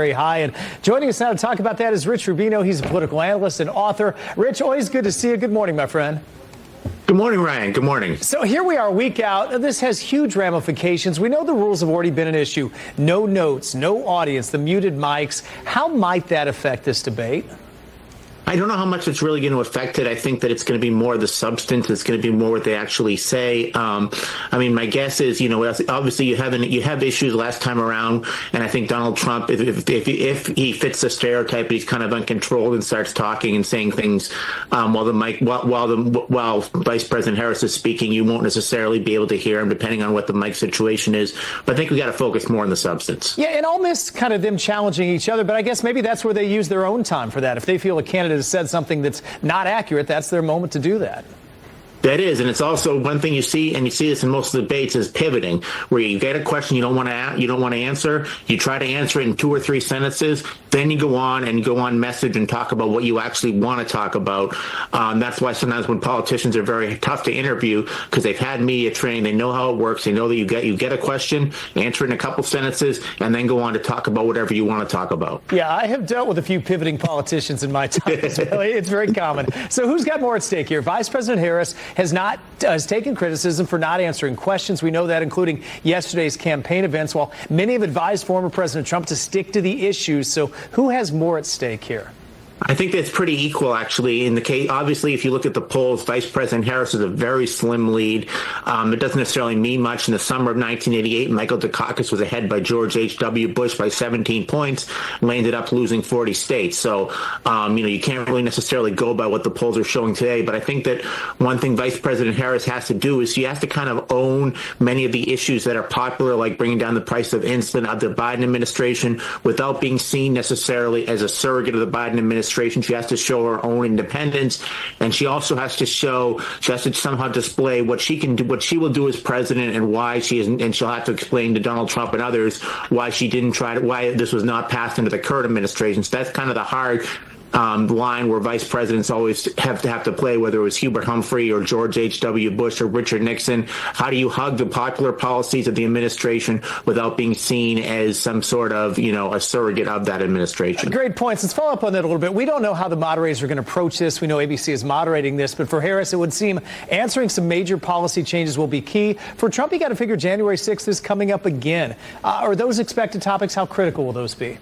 very high. And joining us now to talk about that is Rich Rubino. He's a political analyst and author. Rich, always good to see you. Good morning, my friend. Good morning, Ryan. Good morning. So here we are a week out. This has huge ramifications. We know the rules have already been an issue. No notes, no audience, the muted mics. How might that affect this debate? I don't know how much it's really going to affect it. I think that it's going to be more the substance. It's going to be more what they actually say. I mean, my guess is, obviously you have issues last time around, and I think Donald Trump, if he fits the stereotype, he's kind of uncontrolled and starts talking and saying things while Vice President Harris is speaking, you won't necessarily be able to hear him depending on what the mic situation is. But I think we got to focus more on the substance. Yeah, and I'll miss kind of them challenging each other, but I guess maybe that's where they use their own time for that. If they feel a candidate has said something that's not accurate, that's their moment to do that. That is, and it's also one thing you see, and you see this in most of the debates, is pivoting, where you get a question you don't want to answer, you try to answer it in 2 or 3 sentences, then you go on message and talk about what you actually want to talk about. That's why sometimes when politicians are very tough to interview, because they've had media training, they know how it works, they know that you get a question, answer it in a couple sentences, and then go on to talk about whatever you want to talk about. Yeah, I have dealt with a few pivoting politicians in my time. It's very common. So who's got more at stake here? Vice President Harris has taken criticism for not answering questions. We know that, including yesterday's campaign events, while many have advised former President Trump to stick to the issues. So who has more at stake here? I think that's pretty equal, actually. In the case, obviously, if you look at the polls, Vice President Harris is a very slim lead. It doesn't necessarily mean much. In the summer of 1988, Michael Dukakis was ahead by George H.W. Bush by 17 points and ended up losing 40 states. So, you can't really necessarily go by what the polls are showing today. But I think that one thing Vice President Harris has to do is she has to kind of own many of the issues that are popular, like bringing down the price of insulin of the Biden administration, without being seen necessarily as a surrogate of the Biden administration. She has to show her own independence, and she also has to somehow display what she can do, what she will do as president, and why she isn't. And she'll have to explain to Donald Trump and others why why this was not passed under the current administration. So that's kind of the hard line where vice presidents always have to play, whether it was Hubert Humphrey or George H.W. Bush or Richard Nixon. How do you hug the popular policies of the administration without being seen as some sort of, a surrogate of that administration? Great points. Let's follow up on that a little bit. We don't know how the moderators are going to approach this. We know ABC is moderating this, but for Harris, it would seem answering some major policy changes will be key. For Trump, you got to figure January 6th is coming up again. Are those expected topics? How critical will those be?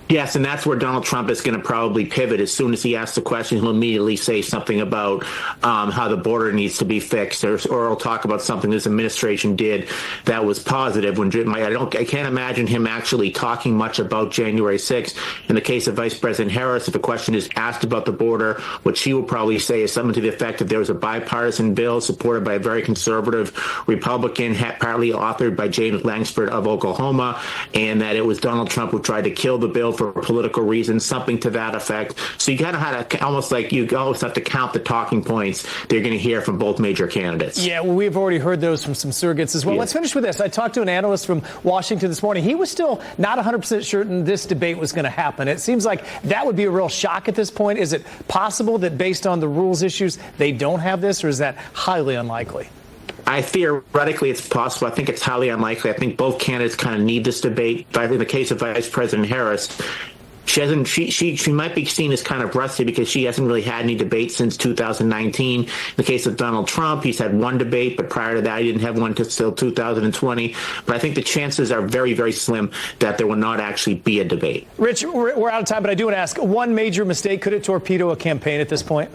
Yes, and that's where Donald Trump is going to probably pivot. As soon as he asks the question, he'll immediately say something about how the border needs to be fixed, or he'll talk about something this administration did that was positive. I can't imagine him actually talking much about January 6th. In the case of Vice President Harris, if a question is asked about the border, what she will probably say is something to the effect that there was a bipartisan bill supported by a very conservative Republican, partly authored by James Langsford of Oklahoma, and that it was Donald Trump who tried to kill the bill for political reasons, something to that effect. So you kind of have to almost have to count the talking points they're going to hear from both major candidates. Yeah, well, we've already heard those from some surrogates as well. Yeah. Let's finish with this. I talked to an analyst from Washington this morning. He was still not 100% certain this debate was going to happen. It seems like that would be a real shock at this point. Is it possible that based on the rules issues, they don't have this, or is that highly unlikely? Theoretically, it's possible. I think it's highly unlikely. I think both candidates kind of need this debate. But in the case of Vice President Harris, she might be seen as kind of rusty because she hasn't really had any debate since 2019. In the case of Donald Trump, he's had one debate, but prior to that, he didn't have one until 2020. But I think the chances are very, very slim that there will not actually be a debate. Rich, we're out of time, but I do want to ask, one major mistake, could it torpedo a campaign at this point?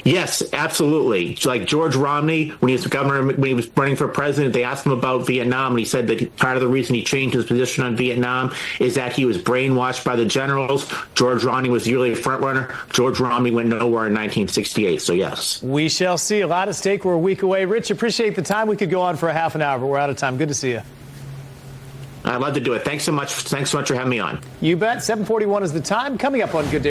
Yes, absolutely. Like George Romney, when he was governor, when he was running for president, they asked him about Vietnam, and he said that part of the reason he changed his position on Vietnam is that he was brainwashed by the generals. George Romney was really a front runner. George Romney went nowhere in 1968. So yes, we shall see. A lot at stake. We're a week away. Rich, appreciate the time. We could go on for a half an hour, but we're out of time. Good to see you. I'd love to do it. Thanks so much. Thanks so much for having me on. You bet. 7:41 is the time. Coming up on Good Day.